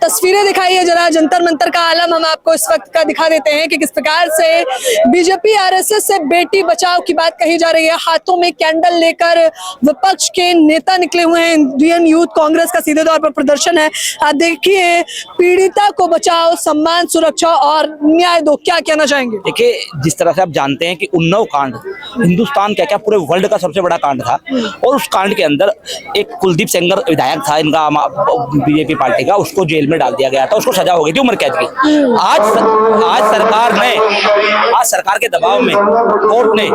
तस्वीरें दिखाई है जरा जंतर मंतर का आलम हम आपको इस वक्त का दिखा देते हैं कि किस प्रकार से बीजेपी आरएसएस से बेटी बचाओ की बात कही जा रही है। हाथों में कैंडल लेकर विपक्ष के नेता निकले हुए हैं। इंडियन यूथ कांग्रेस का सीधे तौर पर प्रदर्शन है। आप देखिए, पीड़िता को बचाओ, सम्मान, सुरक्षा और न्याय दो। क्या कहना चाहेंगे? देखिए, जिस तरह से आप जानते हैं कि उन्नाव कांड हिंदुस्तान क्या पूरे वर्ल्ड का सबसे बड़ा कांड था और उस कांड के अंदर एक कुलदीप सेंगर विधायक था इनका बीजेपी पार्टी का, उसको जेल में डाल दिया गया था, उसको सजा हो गई थी उम्र कैद की। आज सरकार के दबाव में कोर्ट ने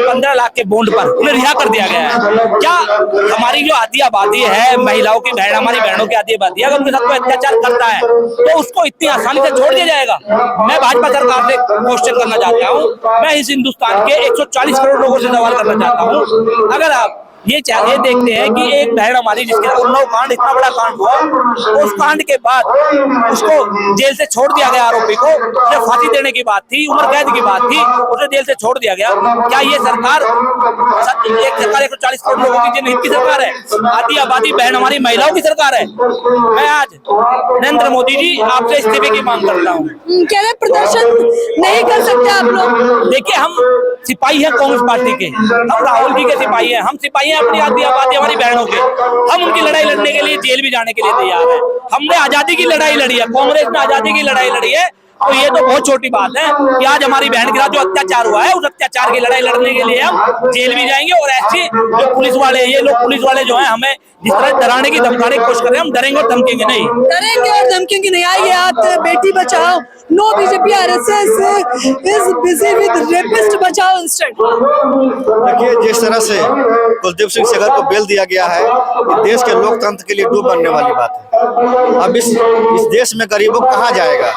15 लाख के बॉन्ड पर उन्हें रिहा कर दिया गया है। क्या हमारी जो आधी आबादी है, महिलाओं की बहन, हमारी बहनों की आधी आबादी है, अगर उनके साथ कोई अत्याचार करता है तो उसको इतनी आसानी से छोड़ दिया जाएगा? मैं भाजपा सरकार से क्वेश्चन करना चाहता हूँ। मैं इस हिंदुस्तान के 140 करोड़ लोगों से सवाल करना चाहता हूँ। अगर आप ये देखते हैं कि एक बहन हमारी जिसके उन्नाव कांड इतना बड़ा कांड हुआ, उस कांड के बाद उसको जेल से छोड़ दिया गया, आरोपी को उसे फांसी देने की बात थी, उम्र कैद की बात थी, उसे जेल से छोड़ दिया गया। क्या ये सरकार 140 करोड़ लोगों की जनहित की सरकार है? आधी आबादी बहन हमारी महिलाओं की सरकार है? मैं आज नरेंद्र मोदी जी आपसे इस्तीफे की मांग करता हूँ। कह रहे प्रदर्शन नहीं कर सकते आप लोग? देखिए, हम सिपाही हैं कांग्रेस पार्टी के, हम राहुल जी के सिपाही हैं, हम सिपाही हैं अपनी आधी आबादी हमारी बहनों के। हम उनकी लड़ाई लड़ने के लिए जेल भी जाने के लिए तैयार है। हमने आजादी की लड़ाई लड़ी है, कांग्रेस ने आजादी की लड़ाई लड़ी है। तो ये तो बहुत छोटी बात है कि आज हमारी बहन के साथ जो अत्याचार हुआ है, उस अत्याचार की लड़ाई लड़ने के लिए हम जेल भी जाएंगे। और ऐसे जो पुलिस वाले, ये लोग पुलिस वाले जो हैं, हमें जिस तरह डराने की धमकाने की कोशिश कर रहे हैं, हम डरेंगे और धमकेंगे नहीं। डरेंगे और धमकेंगे नहीं। आइए, आप बेटी बचाओ, no BJP RSS is busy with rapist बचाओ इंस्टेड। देखिए, जिस तरह से कुलदीप सिंह सेंगर को बेल दिया गया है, ये देश के लोकतंत्र के लिए डूब बनने वाली बात है। अब इस देश में गरीबों कहाँ जाएगा?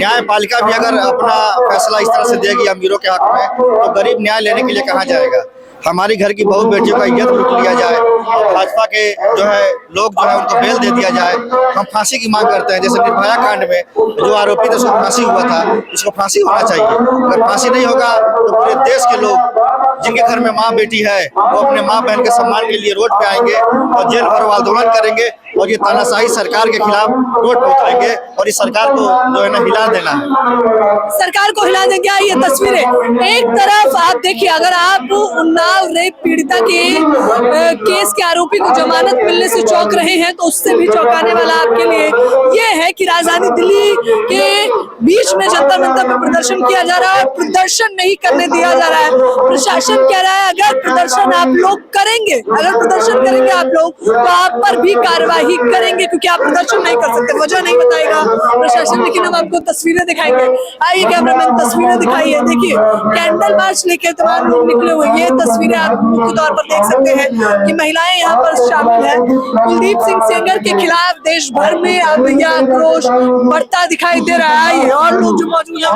न्यायपालिका भी अगर अपना फैसला इस तरह से देगी अमीरों के हक में, तो गरीब न्याय लेने के लिए कहाँ जाएगा? हमारी घर की बहू बेटियों का इज्जत लूट लिया जाए और भाजपा के जो है लोग जो है उनको बेल दे दिया जाए। हम फांसी की मांग करते हैं। जैसे निर्भया कांड में जो आरोपी थे उसको फांसी हुआ था, उसको फांसी होना चाहिए। अगर फांसी नहीं होगा तो पूरे देश के लोग जिनके घर में माँ बेटी है, वो अपने माँ बहन के सम्मान के लिए रोड पे आएंगे और जेल भर आंदोलन करेंगे और ये तानाशाही सरकार के खिलाफ रोड पे उतरेंगे और इस सरकार को जो है ना हिला देना है। सरकार को हिला देंगे। ये तस्वीरें एक तरफ आप देखिए, अगर आप उन्नाव रेप पीड़िता के केस के आरोपी को जमानत मिलने से चौंक रहे हैं, तो उससे भी चौंकाने वाला आपके लिए ये है कि राजधानी दिल्ली के बीच में जंतर मंतर पर प्रदर्शन किया जा रहा है। प्रदर्शन नहीं करने दिया जा रहा है। प्रशासन कह रहा है अगर प्रदर्शन आप लोग करेंगे, अगर प्रदर्शन करेंगे आप लोग, तो आप पर भी कार्रवाई करेंगे, क्योंकि आप प्रदर्शन नहीं कर सकते। वजह नहीं बताएगा प्रशासन, लेकिन हम आपको तस्वीरें दिखाएंगे। आइए कैमरामैन, तस्वीरें दिखाइए। देखिए, कैंडल मार्च लेके तमाम लोग निकले हुए। ये तस्वीरें आप मुख्य तौर पर देख सकते हैं कि महिलाएं यहाँ पर शामिल है। कुलदीप सिंह सेंगर के खिलाफ देश भर में अब यह आक्रोश बढ़ता दिखाई दे रहा है। और लोग जो मौजूद है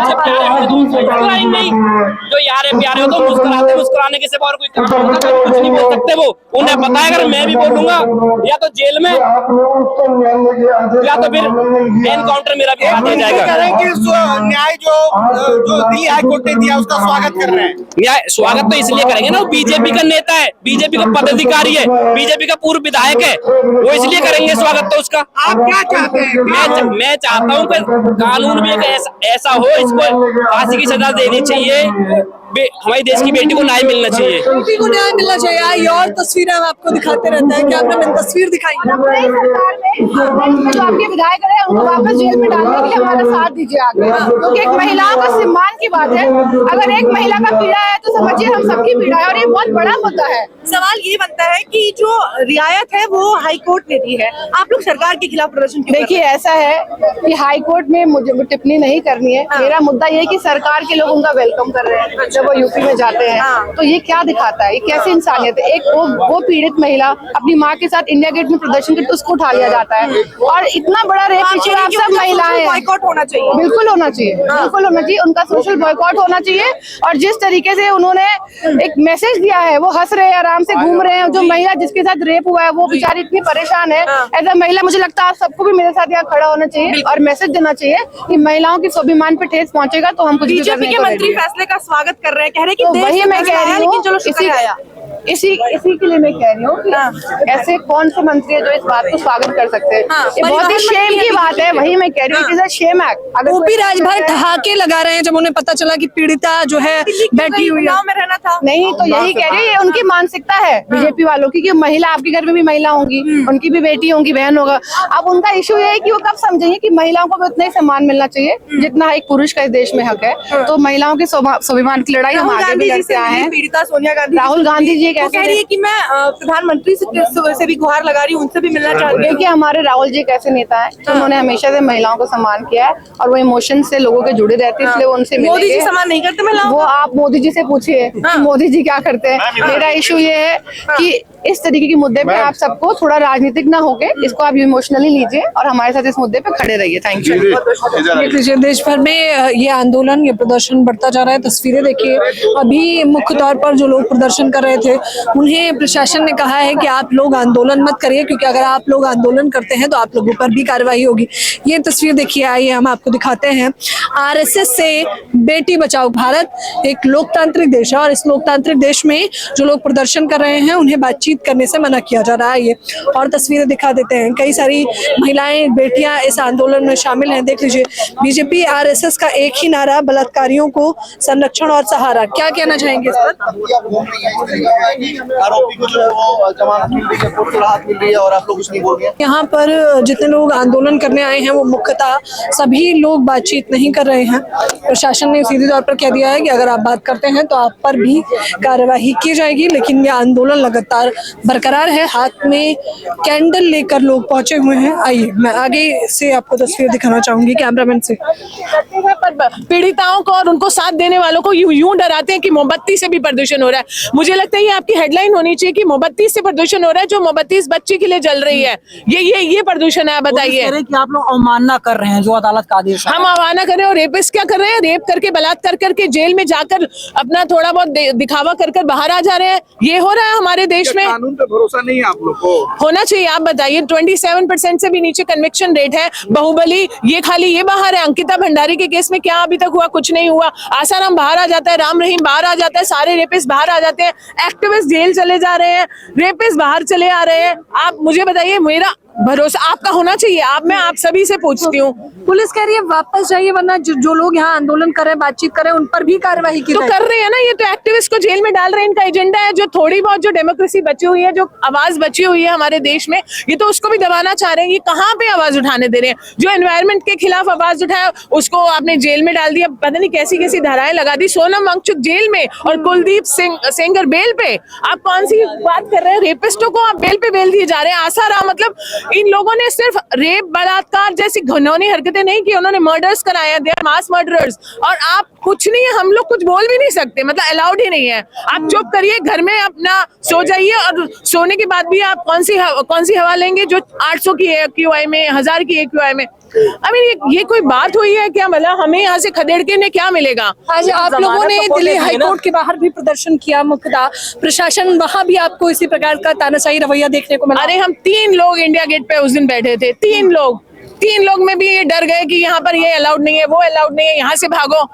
जो यार प्यारे हो तो मुस्कुराते, मुस्कुराने के सिवा और कोई कुछ नहीं बोल सकते। वो उन्हें पता है अगर मैं भी बोलूंगा या तो जेल में या तो फिर एनकाउंटर मेरा भी दिया जाएगा। न्याय जो दिल्ली हाई कोर्ट ने दिया उसका स्वागत कर रहे हैं। न्याय स्वागत तो इसलिए करेंगे ना, वो बीजेपी का नेता है, बीजेपी का पदाधिकारी है, बीजेपी का पूर्व विधायक है, वो इसलिए करेंगे स्वागत तो उसका। आप क्या चाहते हैं? मैं चाहता हूँ कि कानून भी ऐसा हो, इसको फांसी की सजा देनी चाहिए। हमारी देश की बेटी को न्याय मिलना चाहिए, बेटी को न्याय मिलना चाहिए। ये और तस्वीरें हम आपको दिखाते रहते हैं। क्या आपने तस्वीर दिखाई? सरकार में जो आपके विधायक रहे उनको वापस जेल में डालने के लिए हमारा साथ दीजिए आगे, क्योंकि एक महिलाओं का सम्मान की बात है। अगर एक महिला का पीड़ा है तो समझिए हम सबकी पीड़ा है, और ये बहुत बड़ा मुद्दा है। सवाल ये बनता है कि जो रियायत है वो हाई कोर्ट ने दी है, आप लोग सरकार के खिलाफ प्रदर्शन क्यों? देखिए, ऐसा है कि हाई कोर्ट में मुझे टिप्पणी नहीं करनी है। मेरा मुद्दा ये है कि सरकार के लोग उनका वेलकम कर रहे हैं जब वो यूपी में जाते हैं, तो ये क्या दिखाता है? ये कैसी इंसानियत है? एक वो पीड़ित महिला अपनी माँ के साथ इंडिया गेट में प्रदर्शन करके उसको उठा लिया जाता है, और इतना बड़ा रेप इशू आप सब महिलाएं, बॉयकॉट होना चाहिए। बिल्कुल होना चाहिए, बिल्कुल होना चाहिए। उनका सोशल बॉयकॉट होना चाहिए। और जिस तरीके से उन्होंने एक मैसेज दिया है, वो हंस रहे हैं, आराम से घूम रहे हैं। जो महिला जिसके साथ रेप हुआ है वो बेचारी इतनी परेशान है। एज अ महिला मुझे लगता है सबको भी मेरे साथ यहाँ खड़ा होना चाहिए और मैसेज देना चाहिए कि महिलाओं की स्वाभिमान पे ठेस पहुंचेगा तो हम कुछ बीजेपी के मंत्री फैसले का स्वागत कर रहे हैं, कह रहे हैं कि तो वही मैं कह रही हूँ, इसी के लिए मैं कह रही हूँ कि ऐसे कौन से मंत्री है जो इस बात को स्वागत कर सकते हैं। ये बहुत ही शेम की बात है, वही मैं कह रही हूँ, it is a shame act. अगर ओपी राजभर ठहाके लगा रहे हैं जब उन्हें पता चला कि पीड़िता जो है बैठी हुई है। में रहना था नहीं, तो यही कह रही है, ये उनकी मानसिकता है बीजेपी वालों की कि महिला, आपके घर में भी महिला होंगी, उनकी भी बेटी होंगी, बहन होगा। अब उनका इशू ये है कि वो कब समझेंगे कि महिलाओं को भी उतना ही सम्मान मिलना चाहिए जितना एक पुरुष का इस देश में हक है। तो महिलाओं के स्वाभिमान की लड़ाई हम आगे भी लड़ते आए हैं। पीड़िता सोनिया गांधी, राहुल गांधी जी कह रही है कि मैं प्रधानमंत्री से भी गुहार लगा रही हूँ, उनसे भी मिलना चाहती हूँ। देखिए, हमारे राहुल जी एक ऐसे नेता है तो उन्होंने हमेशा से महिलाओं को सम्मान किया है और वो इमोशन से लोगों के जुड़े रहते हैं, इसलिए वो उनसे मोदी जी मिलेंगे। सम्मान नहीं करते महिलाओं वो को? आप मोदी जी से पूछिए मोदी जी क्या करते हैं। मेरा इशू ये है कि इस तरीके के मुद्दे पे आप सबको थोड़ा राजनीतिक ना होके इसको आप इमोशनली लीजिए और हमारे साथ इस मुद्दे पे खड़े रहिए। Thank you. देख लीजिए, देश भर में ये आंदोलन, ये प्रदर्शन बढ़ता जा रहा है। तस्वीरें देखिए, अभी मुख्य तौर पर जो लोग प्रदर्शन कर रहे थे उन्हें प्रशासन ने कहा है कि आप लोग आंदोलन मत करिए, क्योंकि अगर आप लोग आंदोलन करते हैं तो आप लोगों पर भी कार्रवाई होगी। ये तस्वीर देखिए, आइए हम आपको दिखाते हैं। आरएसएस से बेटी बचाओ भारत एक लोकतांत्रिक देश है और इस लोकतांत्रिक देश में जो लोग प्रदर्शन कर रहे हैं उन्हें बातचीत करने से मना किया जा रहा है। ये और तस्वीरें दिखा देते हैं, कई सारी महिलाएं, बेटियां इस आंदोलन में शामिल हैं। देख लीजिए, बीजेपी आरएसएस का एक ही नारा, बलात्कारियों को संरक्षण और सहारा। क्या कहना चाहेंगे इस पर? आरोपी को जो है वो जमानत मिल रही है, कोर्ट से राहत मिल रही है और आप लोग कुछ नहीं बोल रहे हैं। यहाँ पर जितने लोग आंदोलन करने आए हैं वो मुख्यतः सभी लोग बातचीत नहीं कर रहे हैं। प्रशासन ने सीधे तौर पर कह दिया है कि अगर आप बात करते हैं तो आप पर भी कार्यवाही की जाएगी, लेकिन ये आंदोलन लगातार बरकरार है। हाथ में कैंडल लेकर लोग पहुंचे हुए हैं। आइए मैं आगे से आपको तस्वीर दिखाना चाहूंगी कैमरामैन से। पर पीड़िताओं को और उनको साथ देने वालों को यूं डराते हैं कि मोमबत्ती से भी प्रदूषण हो रहा है। मुझे लगता है ये आपकी हेडलाइन होनी चाहिए कि मोमबत्ती से प्रदूषण हो रहा है, जो मोमबत्ती इस बच्ची के लिए जल रही है, ये प्रदूषण है। बताइए कि आप लोग अवमानना कर रहे हैं जो अदालत का आदेश है। हम अवमानना कर रहे हैं और रेपिस्ट क्या कर रहे हैं? रेप करके, बलात्कार करके जेल में जाकर अपना थोड़ा बहुत दिखावा कर बाहर आ जा रहे हैं। ये हो रहा है हमारे देश में। कानून पे भरोसा नहीं है आप लोग को? होना चाहिए। आप बताइए, 27% से भी नीचे कन्विक्शन रेट है। बाहुबली, ये खाली ये बाहर है। अंकिता भंडारी के केस में क्या अभी तक हुआ? कुछ नहीं हुआ। आसाराम बाहर आ जाता है, राम रहीम बाहर आ जाता है, सारे रेपिस्ट बाहर आ जाते हैं, एक्टिविस्ट जेल चले जा रहे हैं, रेपिस्ट बाहर चले आ रहे हैं। आप मुझे बताइए, मेरा भरोसा आपका होना चाहिए। मैं आप सभी से पूछती हूँ। पुलिस कह रही है वापस जाइए, वरना जो लोग यहाँ आंदोलन कर रहे हैं, बातचीत कर रहे हैं, उन पर भी कार्रवाई की तो कर रहे हैं ना, ये तो एक्टिविस्ट को जेल में डाल रहे हैं। इनका एजेंडा है। जो थोड़ी बहुत जो डेमोक्रेसी बची हुई है, जो आवाज बची हुई है हमारे देश में, ये तो उसको भी दबाना चाह रहे हैं। ये कहाँ पे आवाज उठाने दे रहे हैं? जो एनवायरमेंट के खिलाफ आवाज उठाया उसको आपने जेल में डाल दिया, पता नहीं कैसी कैसी धाराएं लगा दी। सोनम वांगचुक जेल में और कुलदीप सेंगर बेल पे। आप कौन सी बात कर रहे हैं? रेपिस्टों को आप बेल पे बेल दिए जा रहे हैं। आसाराम, मतलब इन लोगों ने सिर्फ रेप, बलात्कार जैसी घिनौनी हरकतें नहीं की, उन्होंने मर्डर्स कराया, दे आर मास मर्डरर्स। और आप कुछ नहीं है, हम लोग कुछ बोल भी नहीं सकते, मतलब अलाउड ही नहीं है। आप चुप करिए, घर में अपना सो जाइए और सोने के बाद भी आप कौन सी हवा लेंगे जो 800 की AQI में, 1000 की AQI में? I mean, ये कोई बात हुई है क्या? मतलब हमें यहाँ से खदेड़ के ने क्या मिलेगा? आज आप लोगों ने दिल्ली हाईकोर्ट के बाहर भी प्रदर्शन किया, मुख्यतः प्रशासन, वहां भी आपको इसी प्रकार का तानाशाही रवैया देखने को मिला। अरे हम 3 लोग इंडिया गेट पे उस दिन बैठे थे। 3 लोग में भी ये डर गए कि यहाँ पर ये अलाउड नहीं है, वो अलाउड नहीं है, यहाँ से भागो,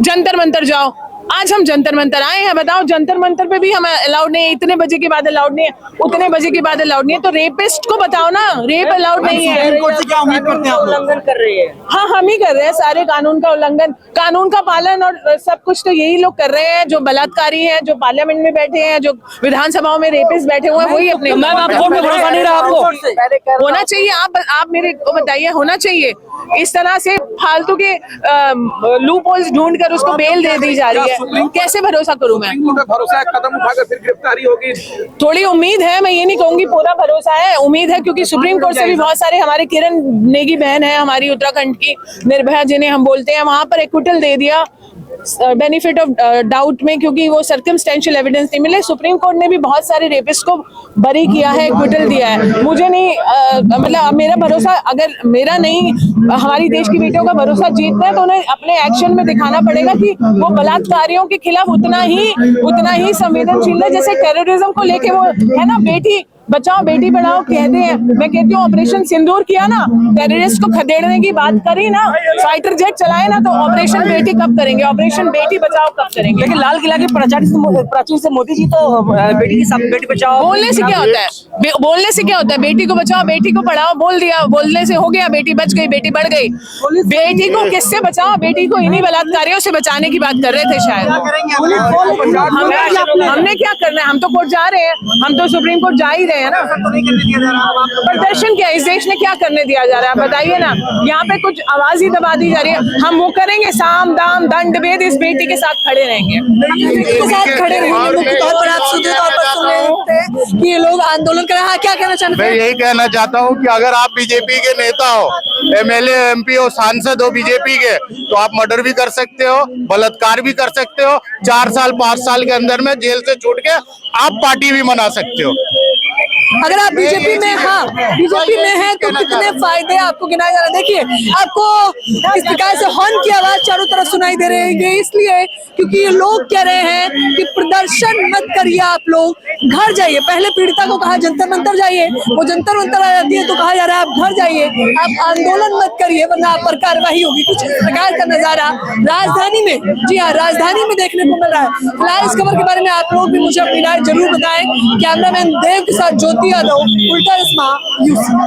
जंतर मंतर जाओ। आज हम जंतर मंतर आए हैं, बताओ जंतर मंतर पे भी हम अलाउड नहीं है, इतने बजे के बाद अलाउड नहीं है, उतने बजे के बाद अलाउड नहीं है। तो रेपिस्ट को बताओ ना, रेप अलाउड नहीं है। क्या उम्मीद करते हैं आप उल्लंघन कर रही है? हाँ, हम ही कर रहे हैं सारे कानून का उल्लंघन, कानून का पालन और सब कुछ तो यही लोग कर रहे हैं। जो बलात्कारी हैं, जो पार्लियामेंट में बैठे हैं, जो विधानसभाओं में रेपिस्ट बैठे हुए हैं, वही अपने। मैम, आपको भरोसा नहीं रहा? आपको होना चाहिए। आप मेरे को बताइए, होना चाहिए। इस तरह से फालतू के लूप होल्स ढूंढ कर उसको बेल दे दी जा रही है। कैसे भरोसा करूं मैं? भरोसा है, कदम उठाकर फिर गिरफ्तारी होगी। थोड़ी उम्मीद है, मैं ये नहीं कहूंगी पूरा भरोसा है, उम्मीद है, क्योंकि सुप्रीम कोर्ट से भी बहुत सारे, हमारे किरण नेगी बहन है हमारी उत्तराखंड की, निर्भया जिन्हें हम बोलते हैं, वहां पर एक्विटल दे दिया बेनिफिट ऑफ डाउट में, क्योंकि वो सर्कमस्टेंशियल एविडेंस नहीं मिले। सुप्रीम कोर्ट ने भी बहुत सारे रेपिस्ट को बरी किया है, एक्विटल दिया है। मुझे नहीं मतलब मेरा भरोसा, अगर मेरा नहीं, हमारी देश की बेटियों का भरोसा जीतना है तो उन्हें अपने एक्शन में दिखाना पड़ेगा कि वो बलात्कारियों के खिलाफ उतना ही संवेदनशील है जैसे टेररिज्म को लेके वो है ना। बेटी बचाओ बेटी पढ़ाओ कहते हैं, मैं कहती हूँ ऑपरेशन सिंदूर किया ना, टेररिस्ट को खदेड़ने की बात करी ना, फाइटर जेट चलाए ना, तो ऑपरेशन बेटी कब करेंगे, ऑपरेशन बेटी बचाओ कब करेंगे? लेकिन लाल किला के प्राचीन से मोदी जी तो बेटी के साथ बेटी बचाओ। बोलने से क्या होता है, बोलने से क्या होता है? बेटी को बचाओ बेटी को पढ़ाओ बोल दिया, बोलने से हो गया, बेटी बच गई, बेटी बढ़ गई। बेटी को किससे बचाओ? बेटी को इन्हीं बलात्कारियों से बचाने की बात कर रहे थे शायद। हमने क्या करना है? हम तो कोर्ट जा रहे हैं, हम तो सुप्रीम कोर्ट जा ही रहे हैं ना। प्रदर्शन क्या इस देश में क्या करने दिया जा रहा है? आप बताइए ना। यहाँ पे कुछ आवाज ही दबा दी जा रही है। हम वो करेंगे, साम दाम दंड भेद, इस बेटी के साथ खड़े रहेंगे। के साथ खड़े रहेंगे। मुख्य तौर पर आप सीधे तौर पर सुन रहे थे कि ये लोग आंदोलन कर रहे हैं। क्या कहना चाहते मैं हैं? यही कहना चाहता हूँ कि अगर आप बीजेपी के नेता हो, एमएलए एमपी हो, सांसद हो बीजेपी के, तो आप मर्डर भी कर सकते हो, बलात्कार भी कर सकते हो, 4 साल 5 साल के अंदर में जेल से छूट के आप पार्टी भी मना सकते हो। अगर आप बीजेपी में, हाँ बीजेपी में हैं तो कितने फायदे आपको गिनाए जा रहे हैं? देखिए आपको इस प्रकार से हॉर्न की आवाज चारों तरफ सुनाई दे रही है, इसलिए क्योंकि ये लोग कह रहे हैं कि प्रदर्शन मत करिए, आप लोग घर जाइए। पहले पीड़िता को कहा जंतर मंतर जाइए, वो जंतर मंतर आ जाती है तो कहा जा रहा है आप घर जाइए, आप आंदोलन मत करिए वरना आप पर कार्रवाई होगी। कुछ इस प्रकार का नजारा राजधानी में, जी हाँ राजधानी में देखने को मिल रहा है। फिलहाल इस खबर के बारे में आप लोग भी मुझे अपनी राय जरूर बताएं। कैमरामैन देव के साथ ज्योति यादव, उल्टा चश्मा, यूसी।